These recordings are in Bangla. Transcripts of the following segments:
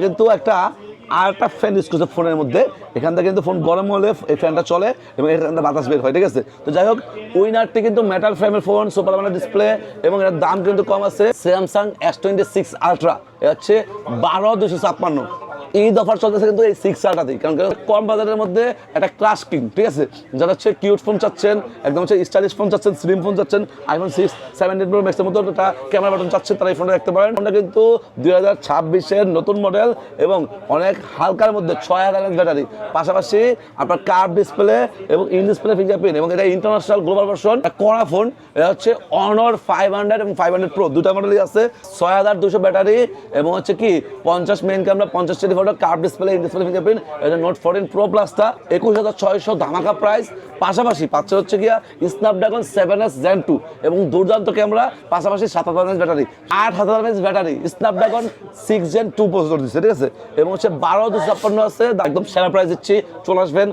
কিন্তু একটা আরেকটা ফ্যান ইউজ করছে ফোনের মধ্যে, এখান থেকে কিন্তু ফোন গরম হলে এই ফ্যানটা চলে এবং এখান থেকে বাতাস বের হয়, ঠিক আছে। তো যাই হোক, উইনারটি কিন্তু মেটাল ফ্রেমের ফোন, সুপার AMOLED ডিসপ্লে এবং এর দাম কিন্তু কম আছে। স্যামসাং S26 আলট্রা, এটা হচ্ছে 12,256। ঈদ অফার চলতেছে কিন্তু এই 6 আলট্রাতেই, কারণ কম বাজারের মধ্যে একটা ক্লাস কিং, ঠিক আছে। যারা হচ্ছে কিউট ফোন চাচ্ছেন, একদম হচ্ছে স্টাইলিশ ফোন চাচ্ছেন, স্লিম ফোন চাচ্ছেন, iPhone 6 17 Pro Max এর মতো একটা ক্যামেরা বাটন চাচ্ছেন, তারা এই ফোনটা দেখতে পারেন। ফোনটা কিন্তু 2026-এর নতুন মডেল এবং অনেক হালকার মধ্যে 6000 mAh ব্যাটারি, পাশাপাশি আপনার কার্ভ ডিসপ্লে এবং ইন ডিসপ্লে ফিঙ্গারপ্রিন্ট, এবং এটা ইন্টারন্যাশনাল গ্লোবাল ভার্সন করা ফোন। এটা হচ্ছে Honor 500 এবং 500 Pro দুটা মডেলই আছে। 6200 ব্যাটারি এবং হচ্ছে কি 50 main camera, 50 photo, curve display, in display fingerprint. এটা Note 14 Pro Plus-টা 21600 ধামাকা প্রাইস। পাশাপাশি পাচ্ছে হচ্ছে গিয়া স্ন্যাপড্রাগন 7S Gen 2 এবং দুর্দান্ত ক্যামেরা, পাশাপাশি 7000 mAh battery, 8000 mAh battery, Snapdragon 6 Gen 2 processor দিচ্ছে, ঠিক আছে। এবং হচ্ছে 12,256 আছে, একদম সেরা প্রাইস দিচ্ছি। চলে আসবেন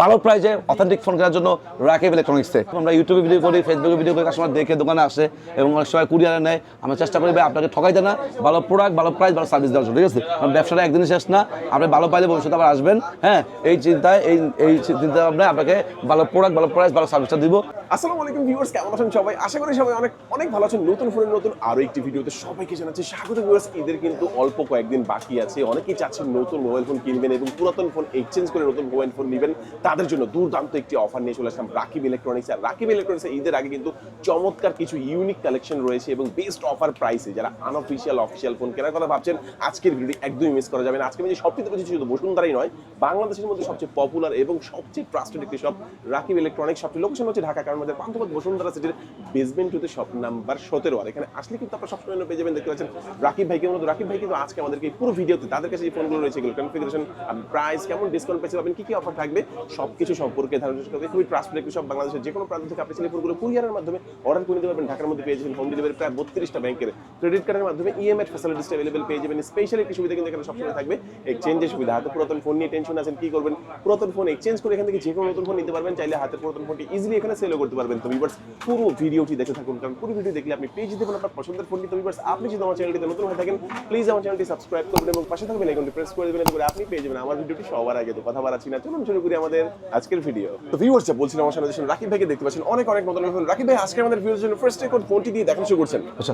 ভালো প্রাইজে অথেন্টিক ফোন কেনার জন্য রাকিব ইলেকট্রনিক্সে। আমরা ইউটিউবে ভিডিও করি, ফেসবুকে ভিডিও করি, কাস্টমার দেখে দোকানে আসে এবং অনেক সময় কুরিয়ারে নেয়। আমরা চেষ্টা করি ভাই আপনাকে ঠকাইতে না, ভালো প্রোডাক্ট, ভালো প্রাইস, ভালো সার্ভিস দেওয়ার জন্য, ঠিক আছে। কারণ ব্যবসাটা একদিনই শেষ না, আপনি ভালো পাইলে ভবিষ্যতে আবার আসবেন। হ্যাঁ, এই চিন্তায় এই চিন্তা ভাবনায় আপনাকে ভালো প্রোডাক্ট, ভালো প্রাইস, ভালো সার্ভিসটা দিব। আসসালামু আলাইকুম ভিউয়ার্স, কেমন আছেন সবাই? আশা করি সবাই অনেক ভালো আছেন। নতুন ফোনের নতুন আরো একটি ভিডিওতে সবাইকে জানাচ্ছি স্বাগত। ভিউয়ার্স, ঈদের কিন্তু অল্প কয়েকদিন বাকি আছে। অনেকেই চাচ্ছেন নতুন মোবাইল ফোন কিনবেন এবং পুরাতন ফোন এক্সচেঞ্জ করে নতুন মোবাইল ফোন নেবেন। তাদের জন্য দুর্দান্ত একটি অফার নিয়ে চলে আসলাম রাকিব ইলেকট্রনিক্স। আর রাকিব ইলেকট্রনিক্সে ঈদের আগে কিন্তু চমৎকার কিছু ইউনিক কালেকশন রয়েছে এবং বেস্ট অফার প্রাইসে। যারা আনঅফিশিয়াল অফিশিয়াল ফোন কেনার কথা ভাবছেন, আজকের ভিডিওটি একদমই মিস করা যাবে না। আজকে আমি যে শপটি দেখেছি শুধু বসুন্ধরাই নয়, বাংলাদেশের মধ্যে সবচেয়ে পপুলার এবং সবচেয়ে ট্রাস্টেড একটি শপ রাকিব ইলেকট্রনিক্স। শপটির লোকেশন হচ্ছে ঢাকা কারমাদের পান্থপথ বসুন্ধরা সিটির বেসমেন্ট 2-তে শপ নাম্বার 17। আর এখানে আসলে কিন্তু আপনারা সবসময় পেয়ে যাবেন, দেখতে পাচ্ছেন রাকিব ভাইকে। মূলত রাকিব ভাই কিন্তু আজকে আমাদেরকে এই পুরো ভিডিওতে তাদের কাছে যে ফোনগুলো রয়েছে, এগুলো কনফিগারেশন, প্রাইস, কেমন ডিসকাউন্ট পেয়ে যাবেন, কি কি অফার থাকবে, সবকিছু সম্পর্কে ধারণা করবে। খুবই ট্রাস্টেড একটি শপ। বাংলাদেশের যে কোনো প্রান্ত থেকে আপনি সেই ফোনগুলো কুরিয়ারের মাধ্যমে অর্ডার করে নিতে পারবেন। ঢাকার মধ্যে পেয়ে যাবেন হোম ডেলিভারি প্রায় 32টা ব্যাংকের ক্রেডিট কার্ডের মাধ্যমে ইএমআই ফ্যাসিলিটিস अवेलेबल পেয়ে যাবেন। স্পেশাল একটি সুবিধা কিন্তু এখানে সবসময় থাকবে, এক্সচেঞ্জের সুবিধা। হাতে পুরাতন ফোন নিয়ে টেনশন আছেন, কি করবেন, পুরাতন ফোন এক্সচেঞ্জ করে এখান থেকে যে কোনো নতুন ফোন নিতে পারবেন। চাইলে হাতের পুরাতন ফোনটি ইজিলি এখানে সেলও করতে পারবেন। তো ভিউয়ার্স, পুরো ভিডিওটি দেখতে থাকুন, কারণ পুরো ভিডিও দেখলে আপনি পেয়ে যেতে পারেন আপনার পছন্দের ফোনটি। তো ভিউয়ার্স, আপনি যদি আমার চ্যানেলটিতে নতুন হয়ে থাকেন, প্লিজ আমার চ্যানেলটি সাবস্ক্রাইব করবেন এবং পাশে থাকা বেল আইকনটি প্রেস করে দেবেন, এতে করে আপনি পেয়ে যাবেন আমার ভিডিওটি সবার আগে। তো কথা বাড়াচ্ছি না, চলুন শুরু করি আমাদের আজকের ভিডিও। তো ভিউয়ার্স, বলছিলাম আমার সামনে রাকিব ভাইকে দেখতে পাচ্ছেন, অনেক নতুন ফোন। রাকিব ভাই, আজকে আমাদের ভিউয়ার্সের জন্য ফার্স্ট কোন ফোনটি দিয়ে দেখানো শুরু করছেন? আচ্ছা,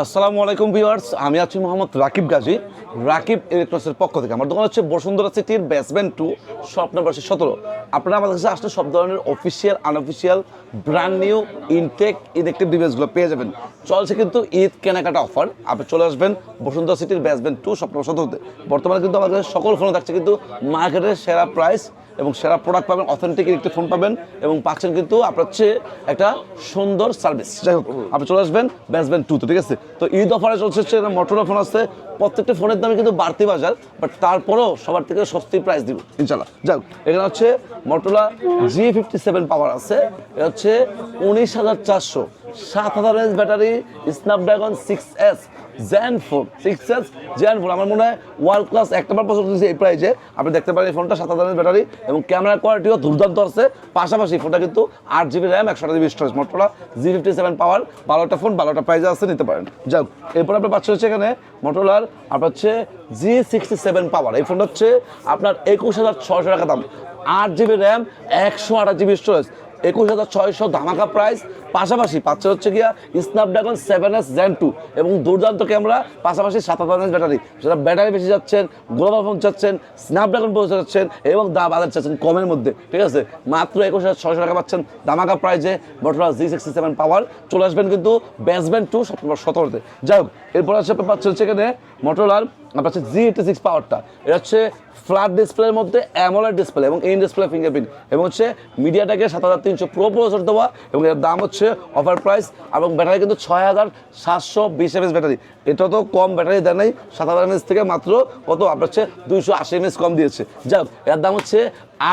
আসসালামু আলাইকুম ভিউয়ার্স, আমি আছি মোহাম্মদ রাকিব গাজী, রাকিব ইলেকট্রনিক্সের পক্ষ থেকে। আমার দোকান হচ্ছে বসুন্ধরা সিটির বেসমেন্ট 2, শপ নাম্বার 17। আপনারা আমাদের কাছে আসলে সব ধরনের official, unofficial, brand new, intact, inactive ডিভাইসগুলো পেয়ে যাবেন। চলছে কিন্তু ঈদ কেনাকাটা অফার। আপনি চলে আসবেন বসুন্ধরা সিটির বেসমেন্ট 2, শপ নাম্বার 17-তে। বর্তমানে কিন্তু আমাদের সকল ফোনে থাকছে কিন্তু মার্কেটের সেরা প্রাইস এবং সেরা প্রোডাক্ট পাবেন, অথেন্টিক একটি ফোন পাবেন এবং পাচ্ছেন কিন্তু আপনার হচ্ছে একটা সুন্দর সার্ভিস। যাই হোক, আপনি চলে আসবেন বেসমেন্ট 2-তে, ঠিক আছে। তো ঈদ অফারে চলছে হচ্ছে মোটরোলা ফোন আছে, প্রত্যেকটা ফোনের দামে কিন্তু বাড়তি বাজার, বাট তারপরেও সবার থেকে সস্তি প্রাইস দিব ইনশাল্লাহ। যাই হোক, এখানে হচ্ছে মোটরোলা G57 পাওয়ার আছে, এটা হচ্ছে 19,400, 7000 mAh battery, Snapdragon 6S Gen 4, 6S Gen 4। আমার মনে হয় ওয়ার্ল্ড ক্লাস একটা বার পছন্দ দিয়েছে এই প্রাইজে। আপনি দেখতে পারেন এই ফোনটা 7000 mAh ব্যাটারি এবং ক্যামেরা কোয়ালিটিও দুর্দান্ত আছে। পাশাপাশি ফোনটা কিন্তু 8GB RAM, 128GB storage. Motorola G57 পাওয়ার, 12টা ফোন, 12টা প্রাইজে আছে, নিতে পারেন। যাক, এরপর আপনার পাচ্ছেন হচ্ছে এখানে মোটরোলার আপনার হচ্ছে G67 পাওয়ার। এই ফোনটা হচ্ছে আপনার 21,600 টাকা দাম, 8GB RAM, 128GB স্টোরেজ, 21,600 ধামাকা প্রাইস। পাশাপাশি পাচ্ছে হচ্ছে গিয়া স্ন্যাপড্রাগন 7S Gen 2 এবং দুর্দান্ত ক্যামেরা, পাশাপাশি 7000 mAh ব্যাটারি। যারা ব্যাটারি বেশি যাচ্ছেন, গ্লোবাল ফোন চাচ্ছেন, স্ন্যাপড্রাগন প্রসেসর চাচ্ছেন এবং বাজার চাচ্ছেন কমের মধ্যে, ঠিক আছে, মাত্র 21,600 টাকা পাচ্ছেন ধামাকা প্রাইজে মোটরোলা G67 পাওয়ার। চলে আসবেন কিন্তু বেসমেন্ট 2, শপ নাম্বার 17-তে। যাই হোক, এরপর হচ্ছে পাচ্ছে হচ্ছে এখানে মোটরোলার আপনার হচ্ছে G86 পাওয়ারটা। এটা হচ্ছে ফ্ল্যাট ডিসপ্লের মধ্যে AMOLED ডিসপ্লে এবং ইন ডিসপ্লে ফিঙ্গারপ্রিন্ট এবং হচ্ছে মিডিয়াটেকের 7300 প্রো প্রসেসর দেওয়া এবং এর দাম হচ্ছে অফার প্রাইস এবং ব্যাটারি কিন্তু 6720 mAh ব্যাটারি। এটা তো কম ব্যাটারি দেয় নাই, 7000 mAh থেকে মাত্র কত আপনার হচ্ছে 280 mAh কম দিয়েছে। যাই হোক, এর দাম হচ্ছে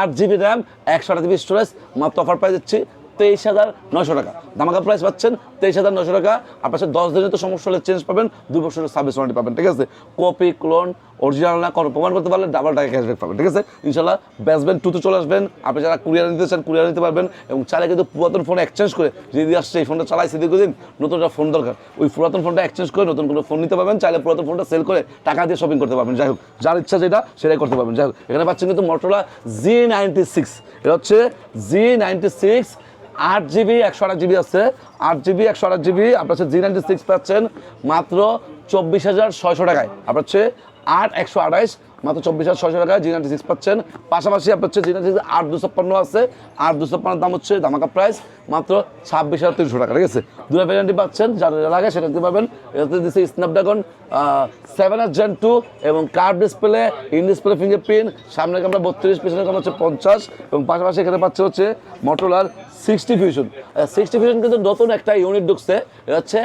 8GB RAM, 128GB স্টোরেজ, মাত্র অফার প্রাইস দিচ্ছি 23,900 টাকা। ধামাকা প্রাইস পাচ্ছেন 23,900 টাকা। আপনার 10 দিনের তো সমস্যা হলে চেঞ্জ পাবেন, 2 বছরের সার্ভিস ওয়ারেন্টি পাবেন, ঠিক আছে। কপি ক্লোন অরিজিনাল না কোনো প্রমাণ করতে পারলে ডাবল টাকা ক্যাশব্যাক পাবেন, ঠিক আছে। ইনশাল্লাহ বেসবেন্ট 2 তে চলে আসবেন। আপনি যারা কুরিয়ার নিতে চান কুরিয়ার নিতে পারবেন, এবং চাইলে কিন্তু পুরাতন ফোন এক্সচেঞ্জ করে যদি আসছে এই ফোনটা চালাইছে দীর্ঘদিন, নতুন একটা ফোন দরকার, ওই পুরাতন ফোনটা এক্সচেঞ্জ করে নতুন কোনো ফোন নিতে পারবেন। চাইলে পুরাতন ফোনটা সেল করে টাকা দিয়ে শপিং করতে পারবেন। যাই হোক, যার ইচ্ছা যেটা সেটাই করতে পারবেন। যাই হোক, এখানে পাচ্ছেন কিন্তু Motorola Z96, এটা হচ্ছে Z96, 8GB 128GB আছে, 8GB 128GB। আপনার হচ্ছে Z96 পাচ্ছেন মাত্র 24,600 টাকায়। আপনার হচ্ছে 8/128 মাত্র 24,600 টাকায় Z96 পাচ্ছেন। পাশাপাশি আপনার হচ্ছে Z96 8/256 আছে, 8/256 দাম হচ্ছে ধামাকা প্রাইস মাত্র 26,300 টাকা, ঠিক আছে। দুটো ভ্যারিয়েন্টই পাচ্ছেন, যার লাগে সেটা দিতে পারবেন। এটাতে দিচ্ছে স্ন্যাপড্রাগন 7 Gen 2 এবং curve display, in display fingerprint, সামনে ক্যামেরা 32, পিছনের ক্যামেরা হচ্ছে 50, এবং পাশাপাশি এখানে পাচ্ছে হচ্ছে Motorola 60 Fusion। 60 Fusion কিন্তু নতুন একটা ইউনিট ঢুকছে, এটা হচ্ছে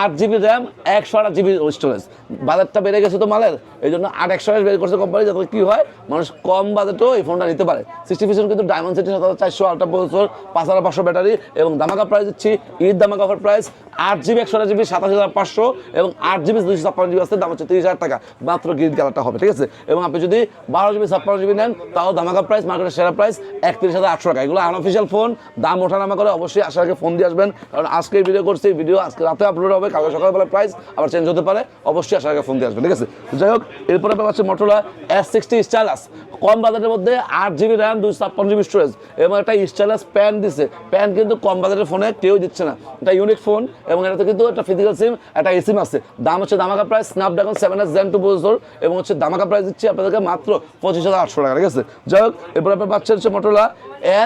8GB র্যাম 128GB স্টোরেজ। বাজারটা বেড়ে গেছে তো মালের, এই জন্য 8/128 বের করছে কোম্পানি, যাতে কি হয় মানুষ কম বাজেটেও এই ফোনটা নিতে পারে। 60 Fusion কিন্তু diamond city 7400 ultra processor, 5500 battery, এবং ধামাকা প্রাইস দিচ্ছি ঈদ ধামাকা অফার প্রাইস 8GB 128GB 27,500, এবং 8GB 256GB আছে, দাম হচ্ছে 30,000 টাকা। মাত্র গ্রিন কালারটা হবে, ঠিক আছে। এবং আপনি যদি 12GB 56GB নেন তাও ধামাকা প্রাইস, মার্কেটের সেরা প্রাইস 31,800 টাকা। এগুলো আনঅফিসিয়াল ফোন, দাম ওঠানামা করে, অবশ্যই আসার আগে ফোন দিয়ে আসবেন, কারণ আজকে ভিডিও করছি, ভিডিও আজকে রাতে আপলোড হবে, কালকে সকালবেলা প্রাইস আবার চেঞ্জ হতে পারে, অবশ্যই আসার আগে ফোন দিয়ে আসবেন, ঠিক আছে। যাই হোক, এরপরে আপনার পাচ্ছে Motorola S60 স্টাইলাস, কম বাজেটের মধ্যে 8GB র্যাম 256GB স্টোরেজ, এবং একটা স্টাইলাস প্যান দিছে। প্যান কিন্তু কম বাজেটের ফোনে কেউ দিচ্ছে না, এটা ইউনিক ফোন, এবং এটাতে কিন্তু একটা ফিজিক্যাল সিম, একটা এসিম আছে। দাম হচ্ছে ধামাকা প্রাইস স্ন্যাপড্রাগন 7 Gen 2 প্রসেসর, এবং হচ্ছে ধামাকা প্রাইস দিচ্ছি আপনাদেরকে মাত্র 25,800 টাকা, ঠিক আছে। যাই হোক, এরপর আপনার পাচ্ছেন হচ্ছে Motorola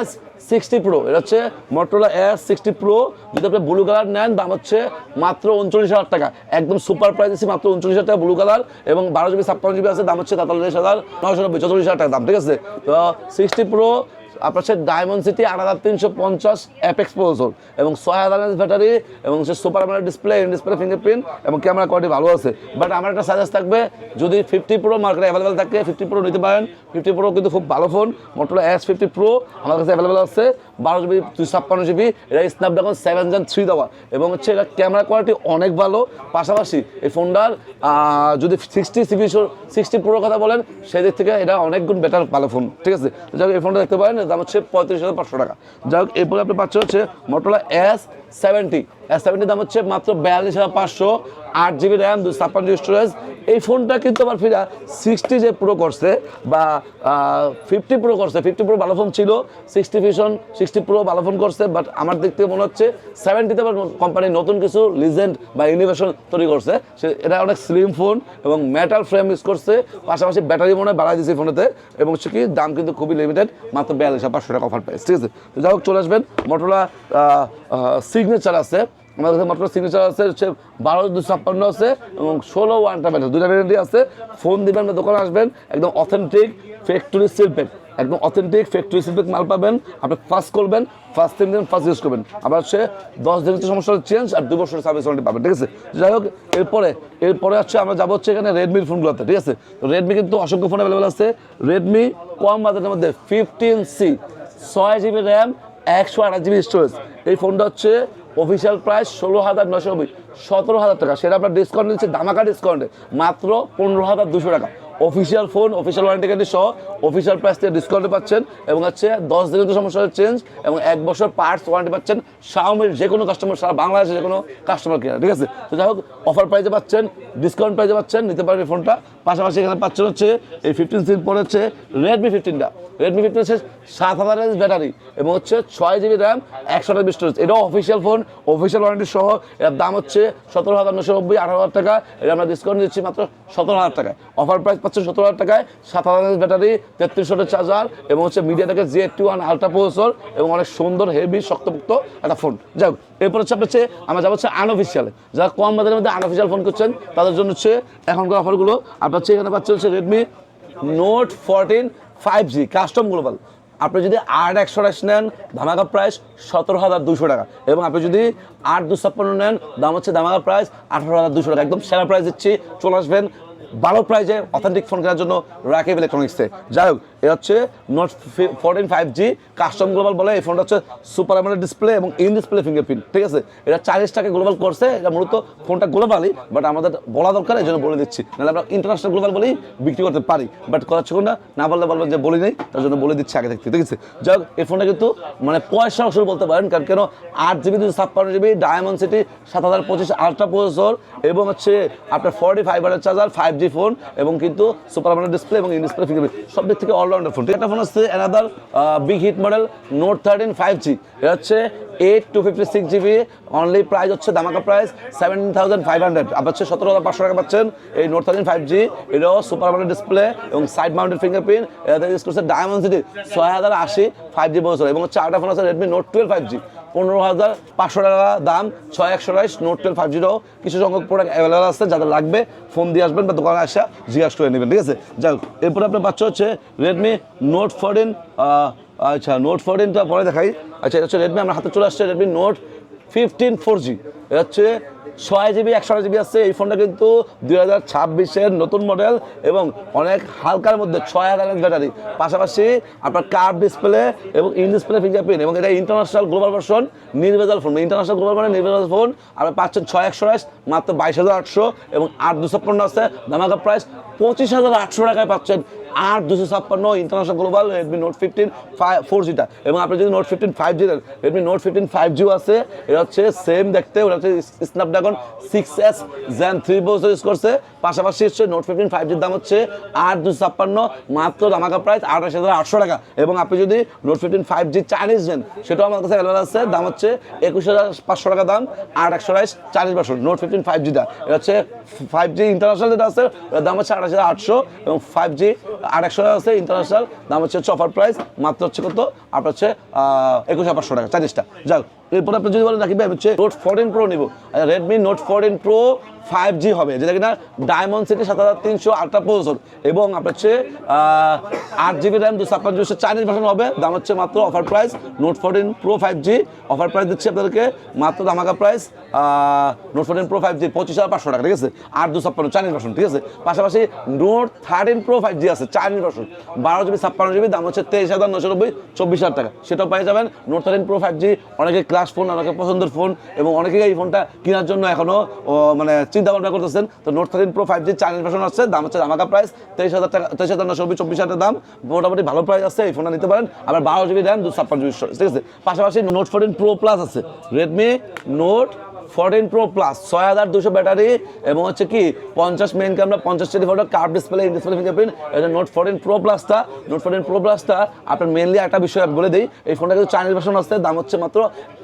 S60 Pro, এটা হচ্ছে Motorola S60 Pro। যদি আপনি ব্লু কালার নেন দাম হচ্ছে মাত্র 39,000 টাকা, একদম সুপার প্রাইস দিচ্ছি মাত্র 39,000 টাকা ব্লু কালার, এবং 12GB 56GB আছে, দাম হচ্ছে 43,990, 44,000 টাকা দাম, ঠিক আছে। তো 60 Pro আপনার হচ্ছে ডায়মন্ড সিটি 8,350 অ্যাপেক্স প্রসেসর, এবং 6,000 mAh ব্যাটারি, এবং হচ্ছে super AMOLED display, in display fingerprint, এবং ক্যামেরা কোয়ালিটি ভালো আছে। বাট আমার একটা সাজেস্ট থাকবে, যদি 50 Pro মার্কেটে অ্যাভেলেবেল থাকে 50 Pro নিতে পারেন। 50 Pro কিন্তু খুব ভালো ফোন, Motorola S50 Pro আমার কাছে অ্যাভেলেবেল আছে, 12GB 256GB, এটা স্ন্যাপড্রাগন 7 Gen 3 দেওয়া, এবং হচ্ছে এটা ক্যামেরা কোয়ালিটি অনেক ভালো। পাশাপাশি এই ফোনটার যদি 60 Pro কথা বলেন সেদিক থেকে এটা অনেক গুণ বেটার ভালো ফোন, ঠিক আছে। যাই হোক, এই ফোনটা দেখতে পারেন, দাম হচ্ছে 35,500 টাকা। যাই হোক, এরপরে আপনি পাচ্ছেন হচ্ছে Motorola S70 দাম হচ্ছে মাত্র 42,500, 8GB র্যাম 256GB স্টোরেজ। এই ফোনটা কিন্তু আবার ফিরা 60 যে প্রো করছে বা 50 Pro করছে, 50 Pro ভালো ফোন ছিল, 60 Fusion 60 Pro ভালো ফোন করছে, বাট আমার দিক থেকে মনে হচ্ছে 70তে আবার কোম্পানি নতুন কিছু লিজেন্ড বা ইনোভেশন তৈরি করছে। এটা অনেক স্লিম ফোন, এবং মেটাল ফ্রেম ইউজ করছে, পাশাপাশি ব্যাটারি মনে হয় বাড়াই দিয়েছে ফোনেতে, এবং হচ্ছে কি দাম কিন্তু খুবই লিমিটেড, মাত্র 42,500 টাকা অফার প্রাইস, ঠিক আছে। তো যাই হোক, চলে আসবেন Motorola সিগনেচার আছে, আমাদের কাছে Motorola সিগনেচার আছে, হচ্ছে 12/256 আছে, এবং 16 ওয়ানটা ব্যাটারি, দুইটা ভ্যারিয়েন্টই আছে। ফোন দিবেন না, দোকানে আসবেন, একদম অথেন্টিক ফ্যাক্টরি সিলপ্যাক, একদম অথেন্টিক ফ্যাক্টরি সিলপ্যাক মাল পাবেন। আপনি ফার্স্ট করবেন, ফার্স্ট 3 দিন ফার্স্ট ইউজ করবেন, আবার হচ্ছে 10 দিনের সমস্যা চেঞ্জ, আর 2 বছরের সার্ভিস ওয়ারেন্টি পাবেন, ঠিক আছে। যাই হোক, এরপরে হচ্ছে আমরা যাবো হচ্ছে এখানে রেডমির ফোনগুলোতে, ঠিক আছে। তো রেডমি কিন্তু অসংখ্য ফোন অ্যাভেলেবেল আছে। রেডমি কম বাজেটের মধ্যে 15C, 6GB RAM 128GB storage, এই ফোনটা হচ্ছে অফিসিয়াল প্রাইস 16,990, 17,000 টাকা। সেটা আপনার ডিসকাউন্ট দিচ্ছে, ধামাকা ডিসকাউন্টে মাত্র 15,200 টাকা। Official phone, official warranty guarantee সহ অফিসিয়াল প্রাইস থেকে ডিসকাউন্টে পাচ্ছেন, এবং হচ্ছে 10 দিনের তো সমস্যা চেঞ্জ, এবং 1 বছর পার্টস ওয়ারেন্টি পাচ্ছেন Xiaomi যে কোনো কাস্টমার, সারা বাংলাদেশে যে কোনো কাস্টমার কেনা, ঠিক আছে। তো যাই হোক, অফার প্রাইসে পাচ্ছেন, ডিসকাউন্ট প্রাইসে পাচ্ছেন, নিতে পারবেন এই ফোনটা। পাশাপাশি এখানে পাচ্ছেন হচ্ছে এই 15C পরে হচ্ছে Redmi 15টা, Redmi 15 হচ্ছে 7,000 mAh ব্যাটারি, এবং হচ্ছে 6GB র্যাম 128GB স্টোরেজ, এটাও অফিসিয়াল ফোন, অফিসিয়াল ওয়ারেন্টি সহ। এর দাম হচ্ছে 17,990, 18,000 টাকা। এটা আমরা ডিসকাউন্ট দিচ্ছি মাত্র 17,000 টাকায়। অফার প্রাইস পাচ্ছেন 17,000 টাকায়, 7,000 mAh ব্যাটারি, 3300 চার্জার, এবং হচ্ছে MediaTek Z81 আলট্রা প্রসেসর, এবং অনেক সুন্দর হেভি শক্তপোক্ত একটা ফোন। যাই হোক, এরপর হচ্ছে আপনার হচ্ছে আমরা যাবো হচ্ছে আনঅফিসিয়ালে, যারা কম বাজারের মধ্যে আনঅফিসিয়াল ফোন করছেন তাদের জন্য হচ্ছে এখনকার অফারগুলো। আপনার হচ্ছে এখানে পাচ্ছেন হচ্ছে Redmi Note 14 5G custom global. আপনি যদি 8/128 নেন ধামাকা প্রাইস 17,200 টাকা, এবং আপনি যদি 8/256 নেন দাম হচ্ছে ধামাকা প্রাইস 18,200 টাকা। একদম সেরা প্রাইস দিচ্ছি, চলে আসবেন ভালো প্রাইজে অথেন্টিক ফোন কেনার জন্য রাকিব ইলেকট্রনিক্সে। যাই হোক, এ হচ্ছে নোট 14 5G কাস্টম গ্লোবাল বলে। এই ফোনটা হচ্ছে সুপার অ্যামোলেড ডিসপ্লে এবং ইন ডিসপ্লে ফিঙ্গারপ্রিন্ট, ঠিক আছে। এটা 40 টাকা গ্লোবাল করছে, এটা মূলত ফোনটা গ্লোবালি, বাট আমাদের বলা দরকার, এই জন্য বলে দিচ্ছি, নাহলে আমরা ইন্টারন্যাশনাল গ্লোবাল বলেই বিক্রি করতে পারি, বাট করার জন্য না বললে বলবেন যে বলি নেই, তার জন্য বলে দিচ্ছি আগে থেকে, ঠিক আছে। যাই হোক, এই ফোনটা কিন্তু মানে পয়সা অসুর বলতে পারেন, কারণ কেন 8GB 256GB diamond city 7025 ultra processor এবং হচ্ছে আপনার 45 ওয়াটের চার্জার, 5G ফোন এবং কিন্তু সুপার অ্যামোলেড ডিসপ্লে এবং ইন ডিসপ্লে ফিঙ্গারপ্রিন্ট, সব দিক থেকে অলরাউন্ডার ফোন। একটা ফোন আছে another big hit model note 13 5G। এটা হচ্ছে 8 256GB, অনলি প্রাইস হচ্ছে ধামাকা প্রাইস 17,500, আপনার হচ্ছে 17,500 টাকা পাচ্ছেন এই নোট 13 5G। এটাও সুপার অ্যামোলেড ডিসপ্লে এবং সাইড মাউন্টেড ফিঙ্গারপ্রিন্ট, এটাতে ইউজ করছে ডায়মন্ড সিটি 6080 5G প্রসেসর এবং হচ্ছে আরেকটা ফোন আছে রেডমি নোট 12 5G, 15,500 টাকা দাম, 6128 নোট 12 5Gটাও কিছু সংখ্যক প্রোডাক্ট অ্যাভেলেবল আছে, যাদের লাগবে ফোন দিয়ে আসবেন বা দোকানে আসা জিজ্ঞাসা করে নেবেন, ঠিক আছে। যাই হোক, এরপরে আপনার পাচ্ছ হচ্ছে রেডমি নোট 14, আচ্ছা নোট 14টা পরে দেখাই। আচ্ছা, এটা হচ্ছে রেডমি, আমার হাতে চলে আসছে রেডমি নোট 15 4G। এটা হচ্ছে 6GB 128GB আছে। এই ফোনটা কিন্তু 2026-এর নতুন মডেল এবং অনেক হালকার মধ্যে 6000 ব্যাটারি, পাশাপাশি আপনার কার্ভ ডিসপ্লে এবং ইন ডিসপ্লে ফিঙ্গারপ্রিন্ট এবং এটা ইন্টারন্যাশনাল গ্লোবাল ভার্সন নির্ভেজাল ফোন। ইন্টারন্যাশনাল গ্লোবাল মানে নির্ভেজাল ফোন আপনি পাচ্ছেন 6128 মাত্র 22,800 এবং 8,256 আছে ধামাকা প্রাইস 25,800 টাকায় পাচ্ছেন 8,256 ইন্টারন্যাশনাল গ্লোবাল রেডমি নোট 15 4Gটা। এবং আপনি যদি নোট 15 5G দেন, রেডমি নোট 15 5Gও আছে। এটা হচ্ছে সেম দেখতে, ওটা হচ্ছে Snapdragon 6S Gen 3 processor use করছে। পাশাপাশি হচ্ছে নোট 15 5Gর দাম হচ্ছে 8,256 মাত্র ধামাকা প্রাইস 28,800 টাকা। এবং আপনি যদি নোট 15 5G চাইনিজ নেন, সেটাও আমার কাছে অ্যাভেলেবল আছে, দাম হচ্ছে 21,500 টাকা দাম, 8,128 চাইনিজ ভার্সন নোট 15 5Gটা। এটা হচ্ছে 5G ইন্টারন্যাশনাল যেটা আছে, এর দাম হচ্ছে 28,800 এবং 5G 8,100 আছে ইন্টারন্যাশনাল, দাম হচ্ছে অফার প্রাইস মাত্র হচ্ছে কত আপনার হচ্ছে 21,500 টাকা চাইনিজটা। যাক, এরপর আপনি যদি বলেন রাখি ভাই হচ্ছে নোট 14 প্রো নিব, রেডমি নোট 14 প্রো 5G হবে, যেটা কিনা ডায়মন্ড সিটি 7300 আলট্রা প্রসেসর এবং আপনার হচ্ছে 8GB RAM 256GB Chinese version হবে, দাম হচ্ছে মাত্র offer price note 14 pro 5G offer price দিচ্ছি আপনাদেরকে মাত্র ধামাকা প্রাইস নোট 14 প্রো 5G 25,500 টাকা, ঠিক আছে। 8,256 চাইনিজ ভার্সন, ঠিক আছে। পাশাপাশি নোট 13 প্রো 5G আছে চাইনিজ ভার্সন 12GB 56GB, দাম হচ্ছে 23,990 24,000 টাকা, সেটাও পেয়ে যাবেন। নোট 13 প্রো 5G অনেকে ক্লাস ফোন, অনেকে পছন্দের ফোন এবং অনেকেই এই ফোনটা কেনার জন্য এখনো মানে চিন্তা ভাবনা করতেছেন। তো note 13 pro 5G Chinese version আছে, দাম হচ্ছে ধামাকা প্রাইস 23,000 টাকা, 23,990 24,000 দাম, মোটামুটি ভালো প্রাইস আছে, এই ফোনটা নিতে পারেন। আবার 12GB র্যাম 256GB স্টোরেজ, ঠিক আছে। পাশাপাশি নোট 14 প্রো প্লাস আছে, Redmi note 14 pro plus 6200 battery এবং হচ্ছে কি 50 main camera 50 steady photo curve display in display fingerprint. এটা নোট 14 প্রো প্লাসটা, নোট 14 প্রো প্লাসটা আপনার মেইনলি একটা বিষয় বলে দিই, এই ফোনটা কিন্তু চাইনিজ ভার্সন আসছে, দাম হচ্ছে মাত্র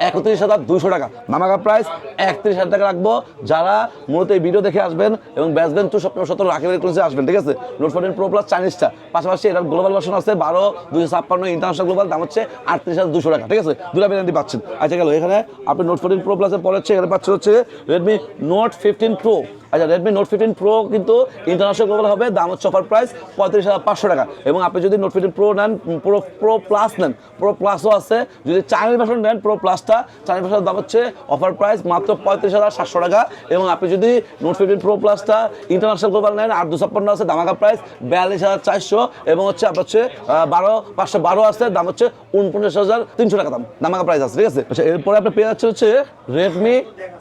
31,200 টাকা, ধামাকা প্রাইস 31,000 টাকা রাখবো। যারা মূলত এই ভিডিও দেখে আসবেন এবং ব্যাসবেন টু স্বপ্ন 17 রাকিবের ইলেকট্রনিক্সে আসবেন, ঠিক আছে। নোট 14 প্রো প্লাস চাইনিজটা, পাশাপাশি এটার গ্লোবাল ভার্সন আছে 12,256 ইন্টারন্যাশনাল গ্লোবাল, দাম হচ্ছে 38,200 টাকা, ঠিক আছে। দুটা ভ্যারিয়েন্টই পাচ্ছেন। আচ্ছা গেল, এখানে আপনি নোট 14 প্রো প্লাসের পরে হচ্ছে এখানে পাচ্ছেন হচ্ছে রেডমি নোট 15 প্রো। আচ্ছা, রেডমি নোট 15 প্রো কিন্তু ইন্টারন্যাশনাল গ্লোবাল হবে, দাম হচ্ছে অফার প্রাইস 35,500 টাকা। এবং আপনি যদি নোট 15 প্রো নেন, প্রো প্লাস নেন, প্রো প্লাসও আছে, যদি চাইনিজ ভার্সন নেন প্রো প্লাসটা, চাইনিজ ভার্সনের দাম হচ্ছে অফার প্রাইস মাত্র 35,700 টাকা। এবং আপনি যদি নোট 15 প্রো প্লাসটা ইন্টারন্যাশনাল গ্লোবাল নেন 8,256 আছে, ধামাকা প্রাইস 42,400 এবং হচ্ছে আপনার হচ্ছে 512 আছে, দাম হচ্ছে 49,300 টাকা দাম, ধামাকা প্রাইস আছে, ঠিক আছে। আচ্ছা, এরপরে আপনি পেয়ে যাচ্ছে হচ্ছে রেডমি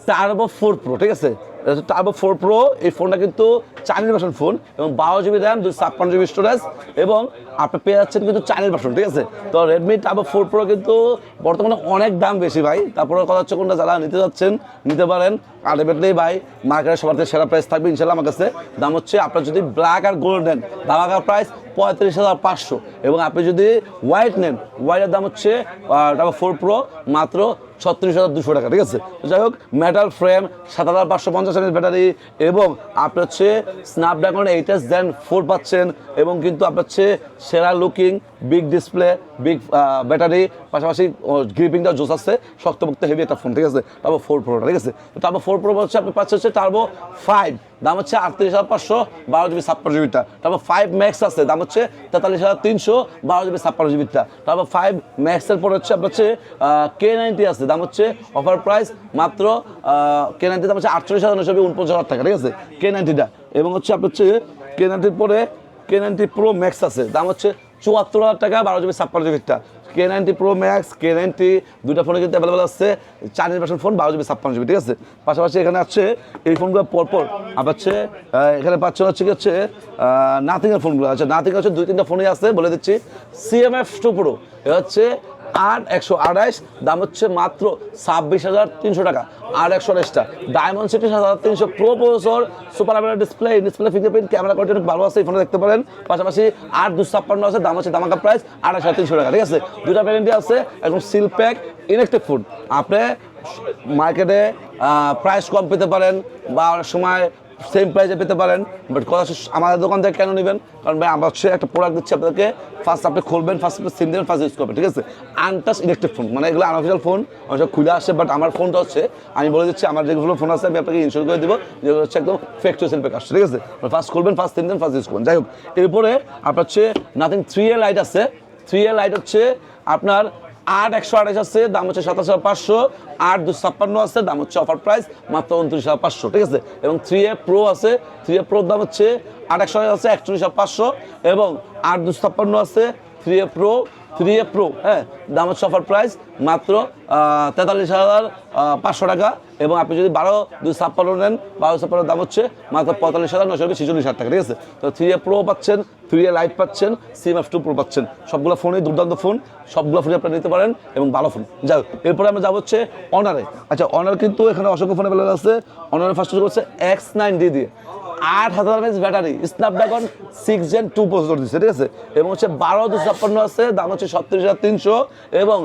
টার্বো 4 প্রো, ঠিক আছে। টার্বো 4 প্রো এই ফোনটা কিন্তু চাইনিজ ভার্সন ফোন এবং 12GB র্যাম 256GB স্টোরেজ এবং আপনি পেয়ে যাচ্ছেন কিন্তু চাইনিজ ভার্সন, ঠিক আছে। তো রেডমি টার্বো 4 প্রো কিন্তু বর্তমানে অনেক দাম বেশি ভাই, তারপরে কথা হচ্ছে কোনটা যারা নিতে যাচ্ছেন নিতে পারেন, আলটিমেটলি ভাই মার্কেটের সবার থেকে সেরা প্রাইস থাকবে ইনশাল্লাহ আমার কাছে। দাম হচ্ছে আপনার যদি ব্ল্যাক আর গোল্ড নেন ধামাকা প্রাইস 35,500 এবং আপনি যদি হোয়াইট নেন, হোয়াইটের দাম হচ্ছে টার্বো 4 প্রো মাত্র 36,200 টাকা, ঠিক আছে। যাই হোক, মেটাল ফ্রেম 7,550 ব্যাটারি এবং আপনার হচ্ছে স্ন্যাপড্রাগন 8S Gen 4 পাচ্ছেন এবং কিন্তু আপনার হচ্ছে সেরা looking big display big battery, পাশাপাশি গ্রিপিংটা জোস আছে, শক্তপোক্ত হেভি একটা ফোন, ঠিক আছে। টার্বো 4 প্রোটা, ঠিক আছে। টার্বো 4 প্রো হচ্ছে আপনি পাচ্ছেন হচ্ছে টার্বো 5, দাম হচ্ছে 38,500 12GB 56GBটা। টার্বো 5 ম্যাক্স আছে, দাম হচ্ছে 43,300 12GB 56GBটা। টার্বো 5 ম্যাক্সের পর হচ্ছে আপনার হচ্ছে K90 আছে, দাম হচ্ছে অফার প্রাইস মাত্র K90 দাম হচ্ছে 48,949 টাকা, ঠিক আছে K90টা। এবং হচ্ছে আপনার হচ্ছে K90 পরে K90 প্রো ম্যাক্স আছে, দাম হচ্ছে 74,000 টাকা 12 GB 56 GB K90 Pro Max K90 দুইটা ফোনে কিন্তু অ্যাভেলেবল আছে Chinese version phone 12 GB 56 GB ঠিক আছে। পাশাপাশি এখানে আছে এই ফোনগুলো পরপর আবার হচ্ছে এখানে পাচ্ছেন হচ্ছে কি হচ্ছে নাথিং এর ফোনগুলো আছে। নাথিং হচ্ছে 2-3টা ফোনই আছে বলে দিচ্ছি। CMF2 Pro এ হচ্ছে 8/128 দাম হচ্ছে মাত্র 26,300 টাকা। 8/128টা diamond city 7300 pro processor super AMOLED display fingerprint camera quality অনেক ভালো আছে এই ফোনে দেখতে পারেন। পাশাপাশি 8/256 আছে দাম হচ্ছে দামাকা প্রাইস 28,300 টাকা ঠিক আছে। দুইটা ভ্যারিয়েন্টই আছে একদম সিল প্যাক ইনেকটিভ ফোন। আপনি মার্কেটে প্রাইস কম পেতে পারেন বা অনেক সময় সেম প্রাইসে পেতে পারেন, বাট কথা আমাদের দোকান থেকে কেন নেবেন? কারণ ভাই আমরা হচ্ছে একটা প্রোডাক্ট দিচ্ছি আপনাদেরকে, ফার্স্ট আপনি খুলবেন, ফার্স্ট আপনি সিম দেবেন, ফার্স্ট ইউজ করবেন ঠিক আছে। আনটাচ ইলেকট্রিক ফোন মানে এগুলো আনঅফিসিয়াল ফোন অনেক খুলে আসে, বাট আমার ফোনটা হচ্ছে আমি বলে দিচ্ছি আমার যেগুলো ফোন আছে আমি আপনাকে ইনশোর করে দেবো যেগুলো হচ্ছে একদম ফ্যাক্টরি সেল প্যাক আসছে ঠিক আছে। ফার্স্ট খুলবেন, ফার্স্ট সিম দেন, ফার্স্ট ইউজ করবেন। যাই হোক এরপরে আপনার হচ্ছে নাথিং 3A লাইট আছে। 3A লাইট হচ্ছে আপনার 8/128 আছে দাম হচ্ছে 27,500, 8/256 আছে দাম হচ্ছে অফার প্রাইস মাত্র 29,500 ঠিক আছে। এবং 3A Pro আছে, 3A Pro দাম হচ্ছে 8/128 আছে 41,500 এবং 8/256 আছে 3A Pro হ্যাঁ দাম হচ্ছে অফার প্রাইস মাত্র 43,500 টাকা। এবং আপনি যদি 12/256 নেন 12/256 দাম হচ্ছে মাত্র 45,946 টাকা ঠিক আছে। তো 3A Pro পাচ্ছেন, 3A লাইট পাচ্ছেন, CMF2 Pro পাচ্ছেন, সবগুলো ফোনই দুর্দান্ত ফোন, সবগুলো ফোনই আপনি নিতে পারেন এবং ভালো ফোন। যাই হোক এরপরে আমরা যাবো হচ্ছে অনারে। আচ্ছা অনার কিন্তু এখানে অসংখ্য ফোন অ্যাভেলেবল আছে। অনারের ফার্স্ট হচ্ছে X9D দিয়ে 8,000 mAh battery, Snapdragon 6 Gen 2 processor দিচ্ছে ঠিক আছে। এবং হচ্ছে 12/256 আছে দাম হচ্ছে 37,300 এবং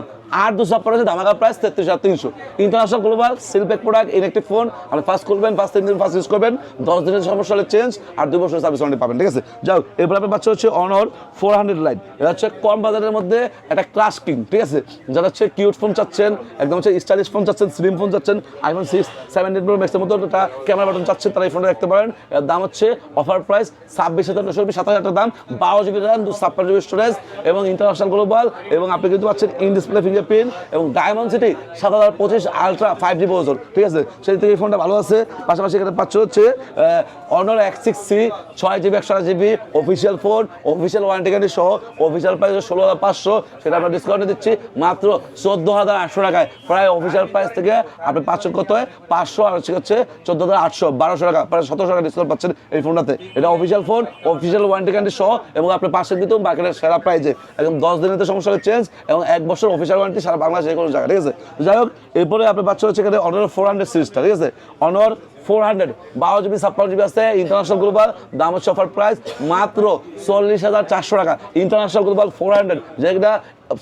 8/256 আছে দামাকা price 33,300। International global seal pack product inactive phone আপনি ফার্স্ট করবেন, ফার্স্ট 3 দিন ফার্স্ট ইউজ করবেন, 10 দিনের সমস্যা হলে চেঞ্জ আর 2 বছরের সার্ভিস ওয়ারেন্টি পাবেন ঠিক আছে। যাই হোক এরপর আপনার বাচ্চা হচ্ছে অনর 400 লাইট। এটা হচ্ছে কম বাজারের মধ্যে একটা ক্লাস কিং ঠিক আছে। যারা হচ্ছে কিউট ফোন চাচ্ছেন, একদম হচ্ছে স্টাইলিশ ফোন চাচ্ছেন, স্লিম ফোন চাচ্ছেন, iPhone 6 17 Pro Max এর মতো একটা ক্যামেরা বাটন চাচ্ছেন, তারা এই ফোনটা দেখতে পারেন। এর দাম হচ্ছে অফার প্রাইস 26,990, 7,000 টাকা দাম, 12 GB RAM 256 GB স্টোরেজ এবং ইন্টারন্যাশনাল গ্লোবাল। এবং আপনি কিন্তু পাচ্ছেন ইন ডিসপ্লে ফিঙ্গারপ্রিন্ট এবং diamond city 7025 ultra 5G processor ঠিক আছে। সেই থেকে এই ফোনটা ভালো আছে। পাশাপাশি এখানে পাচ্ছ হচ্ছে অনর X6C 6GB 128GB official phone, official warranty guarantee সহ, অফিসিয়াল প্রাইস 16,500, সেটা আমরা ডিসকাউন্টে দিচ্ছি মাত্র 14,800 টাকায়। প্রায় অফিসিয়াল প্রাইস থেকে আপনি পাচ্ছেন কত হয় 500 আর হচ্ছে 14,800, 1,200 টাকা, প্রায় 1,700 টাকা ডিসকাউন্ট পাচ্ছেন এই ফোনটাতে। এটা official phone, official warranty guarantee সহ এবং আপনি পাচ্ছেন কিন্তু মার্কেটের সেরা প্রাইজে একদম 10 দিনের সমস্যা হলে চেঞ্জ এবং 1 বছর অফিসিয়াল ওয়ারেন্টি সারা বাংলাদেশে কোনো জায়গায় ঠিক আছে। যাই হোক এরপরে আপনার বাচ্চা হচ্ছে এখানে অনর 400 সিরিজটা ঠিক আছে। অনর 400 12 GB 56 GB আছে ইন্টারন্যাশনাল গ্লোবাল, দাম হচ্ছে অফার প্রাইস মাত্র 40,400 টাকা। ইন্টারন্যাশনাল গ্লোবাল 400 যেটা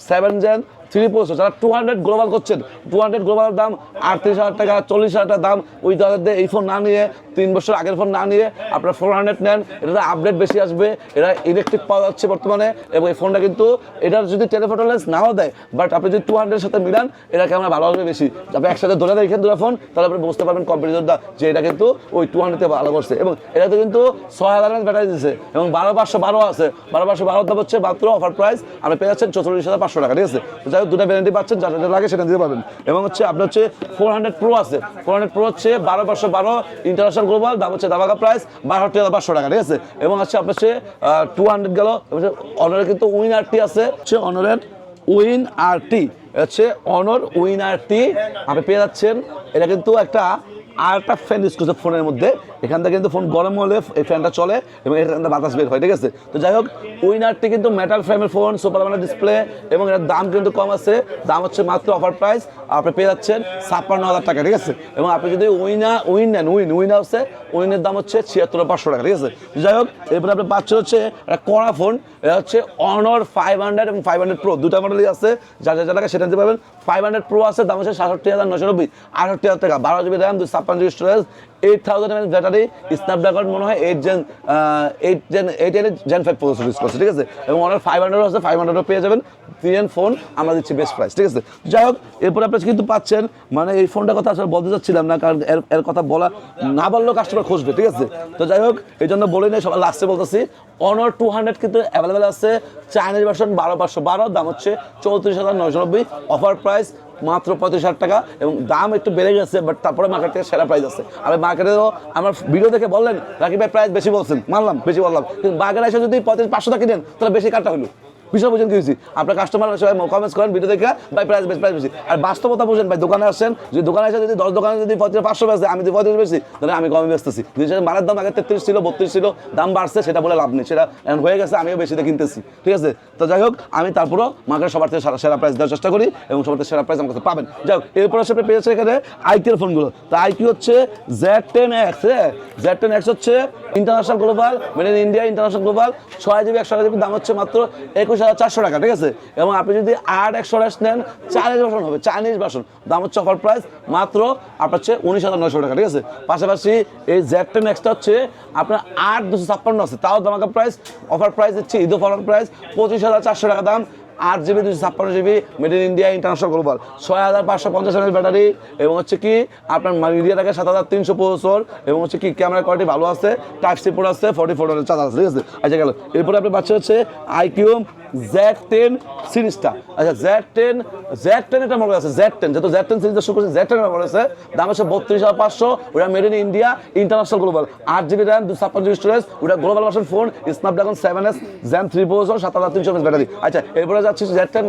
7 Gen 3 প্রসেসর, যারা 200 গ্লোবাল করছেন 200 গ্লোবালের দাম 38,000 টাকা, 40,000 টাকা দাম। ওই দাদাদের এই ফোন না নিয়ে 3 বছর আগের ফোন না নিয়ে আপনারা 400 নেন, এটা আপডেট বেশি আসবে, এটা ইলেকট্রিক পাওয়া যাচ্ছে বর্তমানে। এবং এই ফোনটা কিন্তু এটার যদি টেলিফোটো লেন্স নাও দেয়, বাট আপনি যদি 200 এর সাথে মিলান এটা ক্যামেরা ভালো আসবে বেশি। আপনি একসাথে ধরে দেখেন দুটো ফোন, তাহলে আপনি বুঝতে পারবেন কম্পিটিটরটা যে এটা কিন্তু ওই 200-তে ভালো করছে। এবং এটাতে কিন্তু 6,000 mAh ব্যাটারি দিচ্ছে এবং 12,512 আছে, 12,512 দাম হচ্ছে মাত্র অফার প্রাইস আপনি পেয়ে যাচ্ছেন 44,500 টাকা ঠিক আছে। যাই হোক দুটো ভ্যারান্টি পাচ্ছেন, যার যেটা লাগে সেটা দিতে পারবেন। এবং হচ্ছে আপনার হচ্ছে 400 Pro আছে, 400 Pro হচ্ছে 12,512 ইন্টারন্যাশনাল গ্লোবাল, দাম হচ্ছে দামাকা প্রাইস 62,500 টাকা ঠিক আছে। এবং হচ্ছে আপনার হচ্ছে 200 গেল। অনারের কিন্তু উইন RT আছে, হচ্ছে অনারের উইন RT হচ্ছে অনর উইন RT আপনি পেয়ে যাচ্ছেন। এটা কিন্তু একটা আর একটা ফ্যান ইউজ করছে ফোনের মধ্যে, এখান থেকে কিন্তু ফোন গরম হলে এই ফ্যানটা চলে এবং এখান থেকে বাতাস বের হয় ঠিক আছে। তো যাই হোক উইনারটি কিন্তু মেটাল ফ্রেমের ফোন, সুপার অ্যামোলেড ডিসপ্লে এবং এর দাম কিন্তু কম আছে, দাম হচ্ছে মাত্র অফার প্রাইস আপনি পেয়ে যাচ্ছেন 56,000 টাকা ঠিক আছে। এবং আপনি যদি উইন নেন উইন আছে, উইনের দাম হচ্ছে 76,500 টাকা ঠিক আছে। যাই হোক এরপরে আপনি পাচ্ছেন হচ্ছে একটা কড়া ফোন, এটা হচ্ছে অনর 500 এবং 500 Pro দুটা মডেলই আছে, যার যা টাকা সেটা নিতে পারবেন। 500 Pro আছে, দাম হচ্ছে 67,990, 68,000 টাকা, 12 GB RAM 256 GB storage, 8,000 mAh battery, Snapdragon মনে হয় 8 Gen 5 প্রসেসর ইউজ করছে ঠিক আছে। এবং অনার 500 আছে, 500 পেয়ে যাবেন 3 ফোন আমরা দিচ্ছি বেস্ট প্রাইস ঠিক আছে। যাই হোক এরপরে আপনি কিন্তু পাচ্ছেন, মানে এই ফোনটার কথা আসলে বলতে চাচ্ছিলাম না, কারণ এর কথা বলা না বললেও কাস্টমার খুঁজবে ঠিক আছে। তো যাই হোক এই জন্য বলে নেই, সবার লাস্টে বলতেছি অনর 200 কিন্তু অ্যাভেলেবেল আছে, চাইনিজ ভার্সন 12,512, দাম হচ্ছে 34,990, অফার প্রাইস মাত্র 35,000 টাকা। এবং দাম একটু বেড়ে গেছে, বাট তারপরে মার্কেট থেকে সেরা প্রাইস আছে। আমি মার্কেটেও আমার ভিডিও দেখে বললেন রাকিব ভাই প্রাইস বেশি বলছেন, মানলাম বেশি বললাম, কিন্তু বাজারে এসে যদি 35,500 টাকা কিনেন তাহলে বেশি কাটটা হলো বিষয় বুঝেন কি হয়েছি আপনার কাস্টমার সবাই কমেন্টস করেন ভিডিও দেখে ভাই প্রাইস বেশি আর বাস্তবতা বুঝেন ভাই দোকানে আসেন যদি দোকানে এসে যদি 10 দোকানে যদি 500 বেচে আমি যদি 35 বেশি তাহলে আমি কমে বেচতেছি জিনিসের মালের দাম আগে 33 ছিল 32 ছিল দাম বাড়ছে সেটা বলে লাভ নেই সেটা এখন হয়ে গেছে আমিও বেশিতে কিনতেছি ঠিক আছে তো যাই হোক আমি তারপরও মার্কেটে সবার থেকে সেরা প্রাইস দেওয়ার চেষ্টা করি এবং সবার থেকে সেরা প্রাইস আমার কাছে পাবেন যাই হোক এরপর আপনি পেয়েছে এখানে আইকিউর ফোনগুলো তো আইকিউ হচ্ছে Z10X Z10X হচ্ছে international global made in India international global 6GB 128GB দাম হচ্ছে মাত্র 21,400 টাকা ঠিক আছে এবং আপনি যদি 8/128 নেন চাইনিজ ভার্সন হবে চাইনিজ ভার্সন দাম হচ্ছে অফার প্রাইস মাত্র আপনার হচ্ছে 19,900 টাকা ঠিক আছে পাশাপাশি এই Z10X হচ্ছে আপনার 8,256 আছে তাও দামাকা প্রাইস অফার প্রাইস দিচ্ছে ঈদ অফার প্রাইস 25,400 টাকা দাম 8GB 256GB made in India international global 6,550 mAh battery এবং হচ্ছে কি আপনার মিডিয়া থাকে 7,300 প্রসেসর এবং হচ্ছে কি ক্যামেরা কোয়ালিটি ভালো আছে টাইপ সি পোর্ট আছে 44 চার্জার আছে ঠিক আছে আচ্ছা গেল এরপরে আপনি পাচ্ছেন হচ্ছে আইকিউ Z10 সিরিজটা আচ্ছা Z10 এটা মডেল আছে Z10 যেহেতু Z10 সিরিজটা শুরু করছে Z10 মডেল আছে দাম হচ্ছে 32,500 ওটা made in India international global 8GB RAM 256GB storage ওটা global version phone Snapdragon 7S Zen 3 processor 7,300 mAh battery আচ্ছা এরপরে যাচ্ছে Z10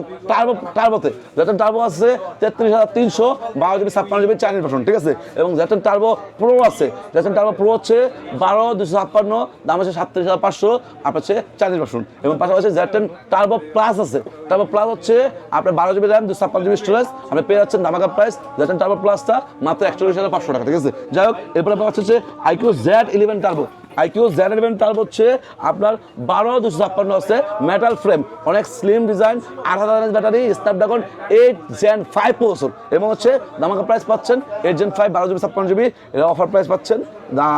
টার্বোতে Z10 টার্বো আছে 33,300 12GB 56GB চাইনিজ ভার্সন ঠিক আছে এবং Z10 টার্বো প্রো আছে Z10 টার্বো প্রো হচ্ছে 12,256 দাম হচ্ছে 37,500 আপনার হচ্ছে চাইনিজ ভার্সন এবং পাশাপাশি Z10 টার্বো প্লাস আছে টার্বো প্লাস হচ্ছে আপনার 12GB RAM 256GB স্টোরেজ আপনি পেয়ে যাচ্ছেন ধামাকা প্রাইস Z10 টার্বো প্লাসটা মাত্র 41,500 টাকা ঠিক আছে যাই হোক এরপরে আপনার হচ্ছে IQ Z11 turbo IQ Z11 turbo হচ্ছে আপনার 12,256 আছে মেটাল ফ্রেম অনেক slim design 8,000 mAh battery Snapdragon 8 Gen 5 processor এবং হচ্ছে দামাকা প্রাইস পাচ্ছেন 8 Gen 5 12GB 56GB এর অফার প্রাইস পাচ্ছেন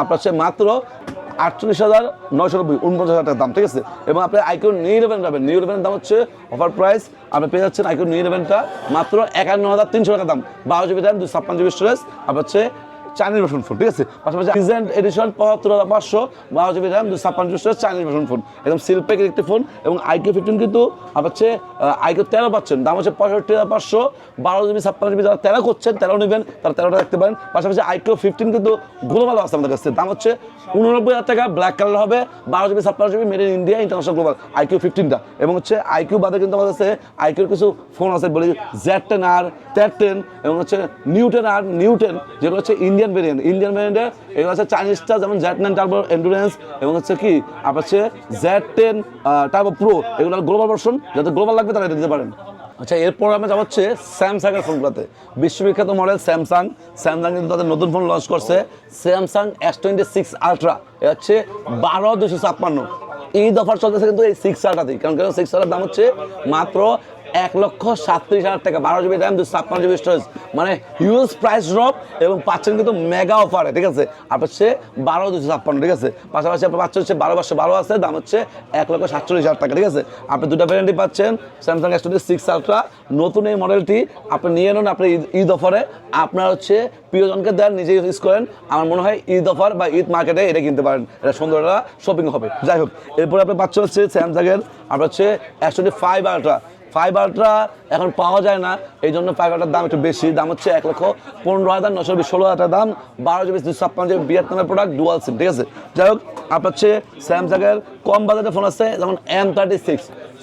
আপনার হচ্ছে মাত্র 48,990 49,000 টাকা দাম ঠিক আছে এবং আপনি আইকিউ নিউ 11 পাবেন নিউ 11 দাম হচ্ছে অফার প্রাইস আপনি পেয়ে যাচ্ছেন আইকিউ নিউ 11টা মাত্র 51,300 টাকা দাম 12GB RAM 256GB স্টোরেজ আপনার হচ্ছে চাইনিজ ভার্সন ফোন ঠিক আছে পাশাপাশি regent edition 75,500 12GB RAM 256GB storage Chinese version phone একদম সিলপ্যাকের একটি ফোন এবং আইকিউ 15 কিন্তু আপনার হচ্ছে আইকিউ 13 পাচ্ছেন দাম হচ্ছে 65,500 12GB 56GB যারা 13 করছেন 13 নেবেন তারা 13টা দেখতে পারেন পাশাপাশি আইকিউ 15 কিন্তু গ্লোবাল আছে আমাদের কাছে দাম হচ্ছে 89,000 টাকা ব্ল্যাক কালার হবে 12GB 56GB made in India international global iQOO 15টা এবং হচ্ছে আইকিউ বাদে কিন্তু আমাদের কাছে আইকিউর কিছু ফোন আছে বলি Z10R Z10 এবং হচ্ছে নিউ10 যেগুলো হচ্ছে ইন্ডিয়ান ভেরিয়েন্টের এগুলো হচ্ছে চাইনিজটা যেমন Z9 টার্বো এন্ডুরেন্স এবং হচ্ছে কি আপনার হচ্ছে Z10 টার্বো প্রো এগুলো গ্লোবাল ভার্সন যাতে গ্লোবাল লাগবে তারা এটা দিতে পারেন আচ্ছা এরপর আমরা যাব হচ্ছে স্যামসাংয়ের ফোনগুলোতে বিশ্ববিখ্যাত মডেল স্যামসাং কিন্তু তাদের নতুন ফোন লঞ্চ করছে স্যামসাং S26 আলট্রা এটা হচ্ছে 12,256 ঈদ অফার চলতেছে কিন্তু এই 6 আলট্রাতেই কারণ 6 আলট্রার দাম হচ্ছে মাত্র 1,37,000 টাকা 12GB RAM 256GB স্টোরেজ মানে হিউজ প্রাইস ড্রপ এবং পাচ্ছেন কিন্তু মেগা অফারে ঠিক আছে আপনার হচ্ছে 12,256 ঠিক আছে পাশাপাশি আপনার পাচ্ছেন হচ্ছে 12,512 আছে দাম হচ্ছে 1,47,000 টাকা ঠিক আছে আপনি দুটো ভ্যারিয়েন্টই পাচ্ছেন স্যামসাং S26 আলট্রা নতুন এই মডেলটি আপনি নিয়ে নেন আপনি ঈদ অফারে আপনার হচ্ছে প্রিয়জনকে দেন নিজে ইউজ করেন আমার মনে হয় ঈদ অফার বা ঈদ মার্কেটে এটা কিনতে পারেন এটা সুন্দর একটা শপিং হবে যাই হোক এরপরে আপনি পাচ্ছেন হচ্ছে স্যামসাংয়ের আপনার হচ্ছে S25 আলট্রা 5 আলট্রা এখন পাওয়া যায় না এই জন্য 5 আলট্রার দাম একটু বেশি দাম হচ্ছে 1,15,920 16,000 দাম 12GB 256GB ভিয়েতনামের প্রোডাক্ট ডুয়াল সিম ঠিক আছে যাই হোক আপনার হচ্ছে স্যামসাংয়ের কম বাজেটের ফোন আছে যেমন M36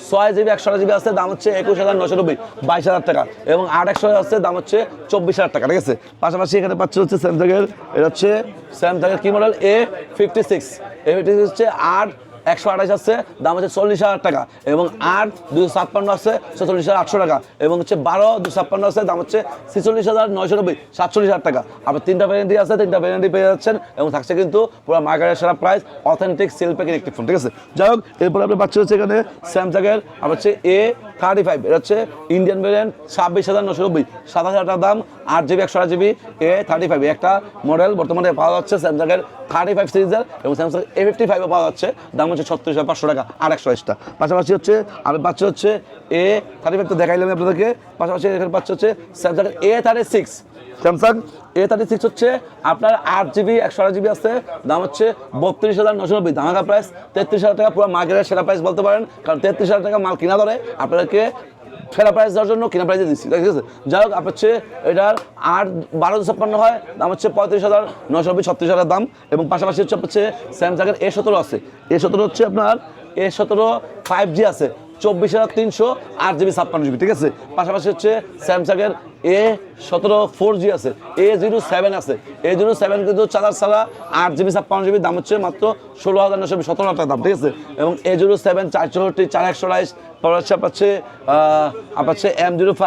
6GB 128GB আছে দাম হচ্ছে 21,990 22,000 টাকা এবং 8/128 আছে দাম হচ্ছে 24,000 টাকা ঠিক আছে পাশাপাশি এখানে পাচ্ছে হচ্ছে স্যামসাংয়ের এটা হচ্ছে স্যামসাংয়ের কি মডেল A56 হচ্ছে 128 আছে দাম হচ্ছে 40,000 টাকা এবং 8,256 আছে 46,800 টাকা এবং হচ্ছে 12,256 আছে দাম হচ্ছে 46,990 47,000 টাকা আপনার তিনটা ভ্যারিয়েন্টই আছে তিনটা ভ্যারিয়েন্টই পেয়ে যাচ্ছেন এবং থাকছে কিন্তু পুরো মার্কেটের সেরা প্রাইস অথেন্টিক সিলপ্যাকের একটি ফোন ঠিক আছে যাই হোক এরপরে আপনি পাচ্ছেন হচ্ছে এখানে স্যামসাংয়ের আপনার হচ্ছে A35 এটা হচ্ছে ইন্ডিয়ান ভ্যারিয়েন্ট 26,990 27,000 টাকা দাম 8GB 128GB A35 একটা মডেল বর্তমানে পাওয়া যাচ্ছে স্যামসাংয়ের 35 সিরিজের এবং স্যামসাং A55 পাওয়া যাচ্ছে দাম হচ্ছে 36,500 টাকা 8/128টা পাশাপাশি হচ্ছে আমি পাচ্ছি হচ্ছে A35 তো দেখাইলাম আপনাদেরকে পাশাপাশি এখানে পাচ্ছি হচ্ছে স্যামসাংয়ের A36 স্যামসাং A36 হচ্ছে আপনার 8GB 128GB আছে দাম হচ্ছে 32,990 ধামাকা প্রাইস 33,000 টাকা পুরো মার্কেটের সেরা প্রাইস বলতে পারেন কারণ 33,000 টাকা মাল কিনা ধরে আপনাদেরকে সেরা প্রাইস দেওয়ার জন্য কিনা প্রাইসে দিচ্ছি ঠিক আছে যাই হোক আপনার হচ্ছে এটার 12,256 হয় দাম হচ্ছে 35,990 36,000 দাম এবং পাশাপাশি হচ্ছে স্যামসাংয়ের A17 আছে A17 হচ্ছে আপনার A17 5G আছে 24,300 8GB 56GB, ঠিক আছে। পাশাপাশি হচ্ছে স্যামসাংয়ের A17 4G আছে, A07 আছে। A07 কিন্তু চার্জার ছাড়া 8GB 56GB, দাম হচ্ছে মাত্র 16,900 17 টাকা দাম, ঠিক আছে। এবং A07 464 4128, পরে হচ্ছে আপনার হচ্ছে M05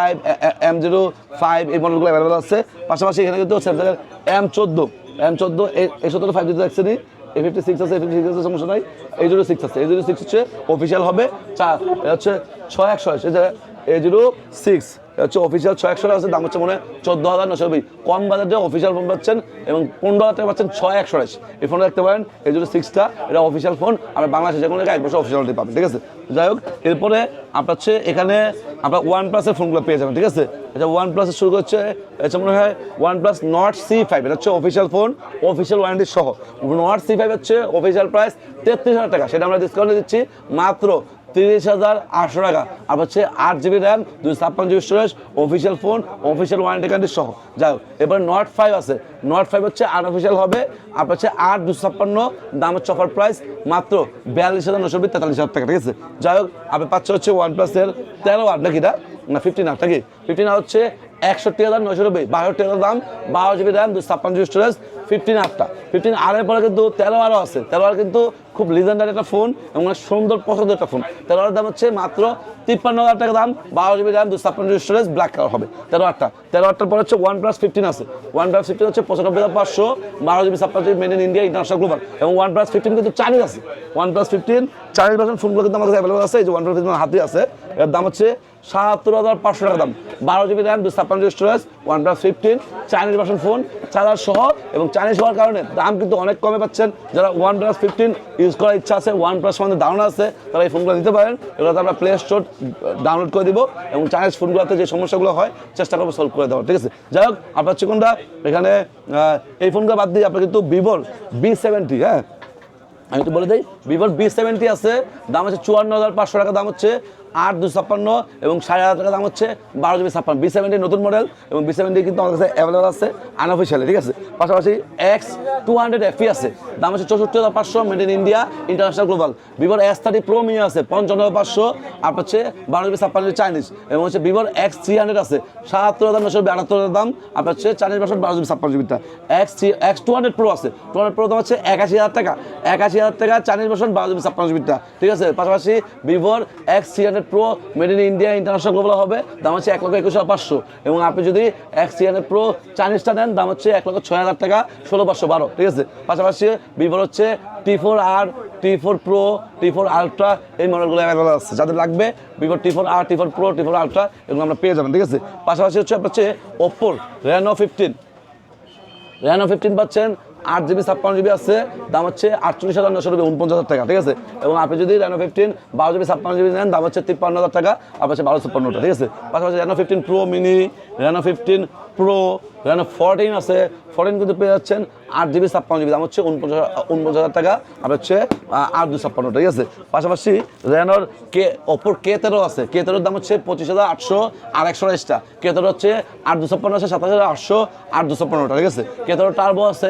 এই মডেলগুলো অ্যাভেলেবল আছে। পাশাপাশি এখানে কিন্তু স্যামসাংয়ের M14 A17 5G দেখছেন, A56 আছে, A56 আছে, সমস্যা নাই। A06 আছে, A06 হচ্ছে অফিসিয়াল হবে, হচ্ছে 6128, A06 হচ্ছে অফিসিয়াল 6128 আছে, দাম হচ্ছে মনে হয় 14,990। কম বাজারে অফিসিয়াল ফোন পাচ্ছেন এবং 15,000 টাকা পাচ্ছেন 6128। এই ফোনটা দেখতে পারেন, A06টা এটা অফিসিয়াল ফোন, আমরা বাংলাদেশে যে কোনো জায়গায় 1 বছর অফিসিয়ালিটি পাবেন, ঠিক আছে। যাই হোক, এরপরে আপনার হচ্ছে এখানে আপনার OnePlus-এর ফোনগুলো পেয়ে যাবেন, ঠিক আছে। আচ্ছা, OnePlus-এর শুরু করছে এটা মনে হয় OnePlus Nord C5, এটা হচ্ছে অফিসিয়াল ফোন, অফিসিয়াল ওয়ারেন্টি সহ। Nord C5 হচ্ছে অফিসিয়াল প্রাইস 33,000 টাকা, সেটা আমরা ডিসকাউন্টে দিচ্ছি মাত্র 30,800 টাকা। আর হচ্ছে 8GB RAM 256GB storage, official phone, official warranty guarantee সহ। যাই হোক, এবার Nord 5 আছে, Nord 5 হচ্ছে আনঅফিসিয়াল হবে, আপনার হচ্ছে 8,256, দাম হচ্ছে অফার প্রাইস মাত্র 42,990 43,000 টাকা, ঠিক আছে। যাই হোক, আপনি পাচ্ছে হচ্ছে OnePlus-এর 13R নাকি না 15R নাকি 15R হচ্ছে 61,990, 62,000 দাম, 12GB RAM 256GB storage, 15Rটা। 15R এর পরে কিন্তু 13Rও আছে। 13R কিন্তু খুব লিজেন্ডারি একটা ফোন এবং অনেক সুন্দর পছন্দের একটা ফোন। 13R দাম হচ্ছে মাত্র 53,000 টাকা দাম, 12GB RAM 256GB storage, black colour হবে 13Rটা। 13Rটার পর হচ্ছে OnePlus 15 আছে। OnePlus 15 হচ্ছে 95,500, 12GB 56GB, made in India, international global. এবং OnePlus 15 কিন্তু চাইনিজ আছে। OnePlus 15 চাইনিজ ভার্সন ফোনগুলো কিন্তু আমাদের অ্যাভেলেবল আছে। এই যে OnePlus 15 হাতে আছে, এর দাম হচ্ছে 77,500 টাকা দাম, 12GB RAM 256GB storage, OnePlus 15 Chinese version phone, charger সহ। এবং চাইনিজ হওয়ার কারণে দাম কিন্তু অনেক কমে পাচ্ছেন। যারা OnePlus 15 ইউজ করার ইচ্ছা আছে, OnePlus সম্বন্ধে ধারণা আছে, তারা এই ফোনগুলো নিতে পারেন। এগুলোতে আমরা প্লে স্টোর ডাউনলোড করে দিব এবং চাইনিজ ফোনগুলোতে যে সমস্যাগুলো হয় চেষ্টা করবো সলভ করে দেওয়ার, ঠিক আছে। যাই হোক, আপনার হচ্ছে কোনটা এখানে এই ফোনগুলো বাদ দিয়ে আপনার কিন্তু ভিভোর B70, হ্যাঁ আমি একটু বলে দিই, ভিভোর B70 আছে, দাম হচ্ছে 54,500 টাকা, দাম হচ্ছে 8,256 এবং 7,500 টাকা দাম হচ্ছে 12GB 56। B70 নতুন মডেল এবং B70 কিন্তু আমাদের কাছে অ্যাভেলেবল আছে আনঅফিসিয়ালি, ঠিক আছে। পাশাপাশি X200 FE আছে, দাম হচ্ছে 64,500, made in India, international global. ভিভোর S30 Pro Mini আছে 55,500, আপনার হচ্ছে 12GB 56 চাইনিজ। এবং হচ্ছে ভিভোর X300 আছে 77,990, 78,000 দাম, আপনার হচ্ছে Chinese version 12GB 56GBটা। X200 Pro আছে, 200 Pro দাম হচ্ছে 81,000 টাকা, 81,000 টাকা চাইনিজ ভার্সন 12GB 56GBটা, ঠিক আছে। পাশাপাশি ভিভোর X300 Pro made in India, international global হবে, দাম হচ্ছে 1,21,500। এবং আপনি যদি X300 Pro চাইনিজটা নেন, দাম হচ্ছে 1,06,000 টাকা, 16,512, ঠিক আছে। পাশাপাশি ভিভোর হচ্ছে T4R, T4 Pro, T4 Ultra এই মডেলগুলো অ্যাভেলেবল আছে। যাদের লাগবে ভিভোর T4R, T4 Pro, T4 Ultra এগুলো আমরা পেয়ে যাবেন, ঠিক আছে। পাশাপাশি হচ্ছে আপনার হচ্ছে ওপ্পোর Reno 15 পাচ্ছেন, 8GB 56GB আছে, দাম হচ্ছে 48,990, 49,000 টাকা, ঠিক আছে। এবং আপনি যদি Reno 15 12GB 56GB নেন, দাম হচ্ছে 53,000 টাকা, আপনার হচ্ছে 1256টা, ঠিক আছে। পাশাপাশি Reno 15 Pro Mini, Reno 15 Pro, Reno 14 আছে, 14 কিন্তু পেয়ে যাচ্ছেন 8GB 56GB, দাম হচ্ছে 49,000 টাকা, আপনার হচ্ছে 8,256, ঠিক আছে। পাশাপাশি রেনোর ওপ্পোর K13 আছে, K13 দাম হচ্ছে 25,800 আর 128টা, K13 হচ্ছে 8,256 আছে, 27,800 8,256টা, ঠিক আছে। K13 টার্বো আছে,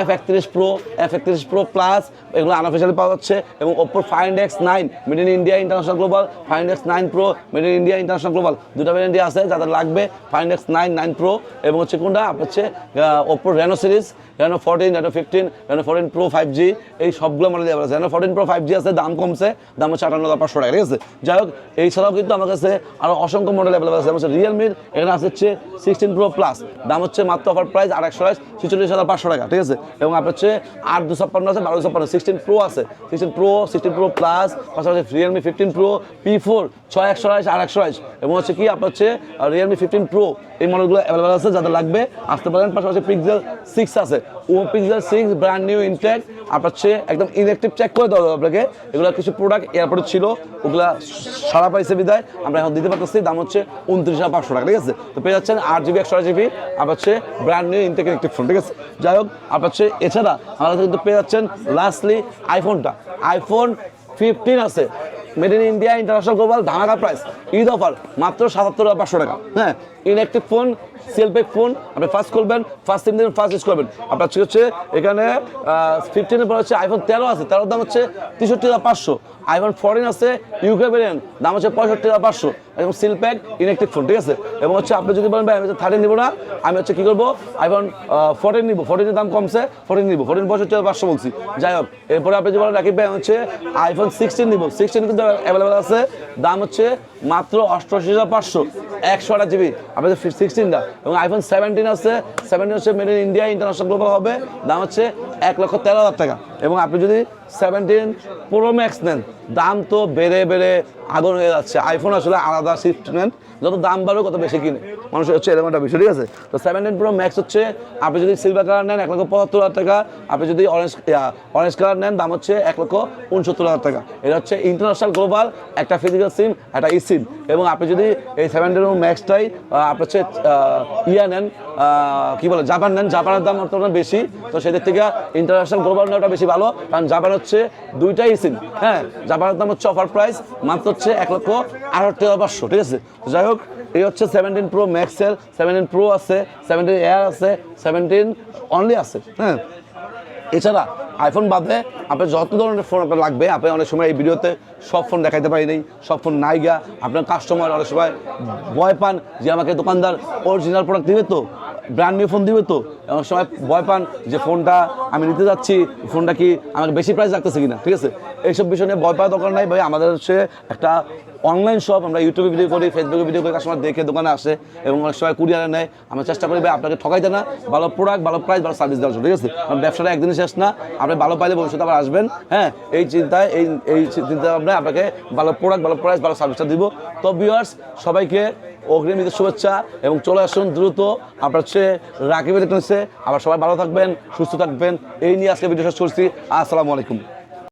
F31 Pro, F31 Pro Plus এগুলো আনঅফিসিয়ালি পাওয়া যাচ্ছে। এবং ওপ্পোর Find X9 made in India, international global, Find X9 Pro made in India, international global, দুটো ভ্যারিয়েন্টই আছে। যাদের লাগবে Find X9 9 Pro এবং হচ্ছে কোনটা আপনার হচ্ছে ওপ্পোর Reno series, Reno 14, Reno 15, Reno 14 Pro 5G এই সবগুলো মডেল আছে। Reno 14 Pro 5G আছে, দাম কমছে, দাম হচ্ছে 58,500 টাকা, ঠিক আছে। যাই হোক, এই ছাড়াও কিন্তু আমার কাছে আরও অসংখ্য মডেল অ্যাভেলেবল আছে। হচ্ছে রিয়েলমির এখানে আছে হচ্ছে 16 Pro Plus, দাম হচ্ছে মাত্র অফার প্রাইস 46,500 টাকা, ঠিক আছে। এবং আপনার হচ্ছে 8,256 আছে, 12,256, 16 Pro আছে, 16 Pro, 16 Pro Plus, পাশাপাশি রিয়েলমি 15 Pro, P4 6,128 আর 128 এবং হচ্ছে কি আপনার হচ্ছে রিয়েলমি 15 Pro এই মডেলগুলো অ্যাভেলেবল আছে। যাদের লাগবে আসতে পারেন। পাশাপাশি Pixel 6 আছে, Pixel 6 ব্র্যান্ড নিউ ইনটেক, আপনার হচ্ছে একদম ইনঅ্যাক্টিভ চেক করে দেওয়া হবে আপনাকে। এগুলো কিছু প্রোডাক্ট এয়ারপোর্টে ছিল, ওগুলা সারা পাইছে বিদায় আমরা এখন দিতে পারতেছি, দাম হচ্ছে 29,500 টাকা, ঠিক আছে। তো পেয়ে যাচ্ছেন 8GB 128GB, আপনার হচ্ছে brand new intact electric phone, ঠিক আছে। যাই হোক, আপনার হচ্ছে এছাড়া আমাদের কিন্তু পেয়ে যাচ্ছেন লাস্টলি আইফোনটা, iPhone 15 আছে, made in India, international global, ধামাকা প্রাইস, ঈদ অফার মাত্র 77,500 টাকা। হ্যাঁ, ইনঅ্যাক্টিভ ফোন, সেলফেক ফোন, আপনি ফার্স্ট করবেন, ফার্স্ট সিম দেবেন, ফার্স্ট ইউজ করবেন। আপনার হচ্ছে এখানে 15 এর পর হচ্ছে iPhone 13 আছে, 13 দাম হচ্ছে 63,500, আইফোন 14 আছে ইউকে ভেরিয়েন্ট, দাম হচ্ছে 65,500 এবং সিল প্যাক ইনেকটিভ ফোন, ঠিক আছে। এবং হচ্ছে আপনি যদি বলেন ভাই আমি 13 নিব না, আমি হচ্ছে কি করবো আইফোন 14 নিব, 14 এর দাম কমছে 14 নিব, 14 65,500 বলছি। যাই হোক, এরপরে আপনি যদি বলেন রাকিব ভাই হচ্ছে আইফোন 16 নিব, 16 কিন্তু অ্যাভেলেবেল আছে, দাম হচ্ছে মাত্র 88,500, 128 জিবি আপনাদের 16টা। এবং আইফোন 17 আছে, 17 হচ্ছে made in India, international global হবে, দাম হচ্ছে 1,13,000 টাকা। এবং আপনি যদি 17 প্রো ম্যাক্স নেন, দাম তো বেড়ে বেড়ে আগুন হয়ে যাচ্ছে। আইফোন আসলে আলাদা শিফট নেন, যত দাম বাড়বে কত বেশি কিনে মানুষের, হচ্ছে এরকম একটা বিষয়, ঠিক আছে। তো 17 প্রো ম্যাক্স হচ্ছে আপনি যদি সিলভার কালার নেন 1,75,000 টাকা, আপনি যদি অরেঞ্জ কালার নেন দাম হচ্ছে 1,69,000 টাকা। এটা হচ্ছে ইন্টারন্যাশনাল গ্লোবাল, একটা ফিজিক্যাল সিম, একটা ই সিম। এবং আপনি যদি এই 17 প্রো ম্যাক্সটাই আপনি হচ্ছে নেন, কি বলে জাপান নেন, জাপানের দাম অর্থাৎ বেশি, তো সেদিক থেকে ইন্টারন্যাশনাল গ্লোবাল নেওয়াটা বেশি ভালো, কারণ জাপান হচ্ছে দুইটাই সিম। হ্যাঁ, জাপানের দাম হচ্ছে অফার প্রাইস মাত্র হচ্ছে 1,68,500, ঠিক আছে। যাই হোক, এই হচ্ছে 17 প্রো ম্যাক্সের, 17 প্রো আছে, 17 এয়ার আছে, 17 অনলি আছে। হ্যাঁ, এছাড়া আইফোন বাদে আপনার যত ধরনের ফোন আপনার লাগবে, আপনি অনেক সময় এই ভিডিওতে সব ফোন দেখাইতে পারি নাই, সব ফোন নাই গা, আপনার কাস্টমার অনেক সময় ভয় পান যে আমাকে দোকানদার অরিজিনাল প্রোডাক্ট দিবে তো, ব্র্যান্ড নিউ ফোন দিবে তো, অনেক সময় ভয় পান যে ফোনটা আমি নিতে যাচ্ছি, ফোনটা কি আমাকে বেশি প্রাইস রাখতেছে কিনা, ঠিক আছে। এইসব বিষয় নিয়ে ভয় পাওয়ার দরকার নাই ভাই, আমাদের হচ্ছে একটা অনলাইন শপ, আমরা ইউটিউবে ভিডিও করি, ফেসবুকে ভিডিও করি, কাস্টমার দেখে দোকানে আসে এবং অনেক সময় কুরিয়ারে নেয়। আমরা চেষ্টা করি ভাই আপনাকে ঠকাইতে না, ভালো প্রোডাক্ট, ভালো প্রাইস, ভালো সার্ভিস দেওয়ার জন্য, ঠিক আছে। কারণ ব্যবসাটা একদিনই শেষ না, আপনি ভালো পাইলে ভবিষ্যতে আবার আসবেন। হ্যাঁ, এই চিন্তায় এই চিন্তা ভাবনায় আপনাকে ভালো প্রোডাক্ট, ভালো প্রাইস, ভালো সার্ভিসটা দিব। তো ভিউয়ার্স, সবাইকে অগ্রিম ঈদের শুভেচ্ছা এবং চলে আসুন দ্রুত আপনার হচ্ছে রাকিব ইলেকট্রনিক্সে। আবার সবাই ভালো থাকবেন, সুস্থ থাকবেন, এই নিয়ে আজকে ভিডিও শেষ করছি। আসসালামু আলাইকুম।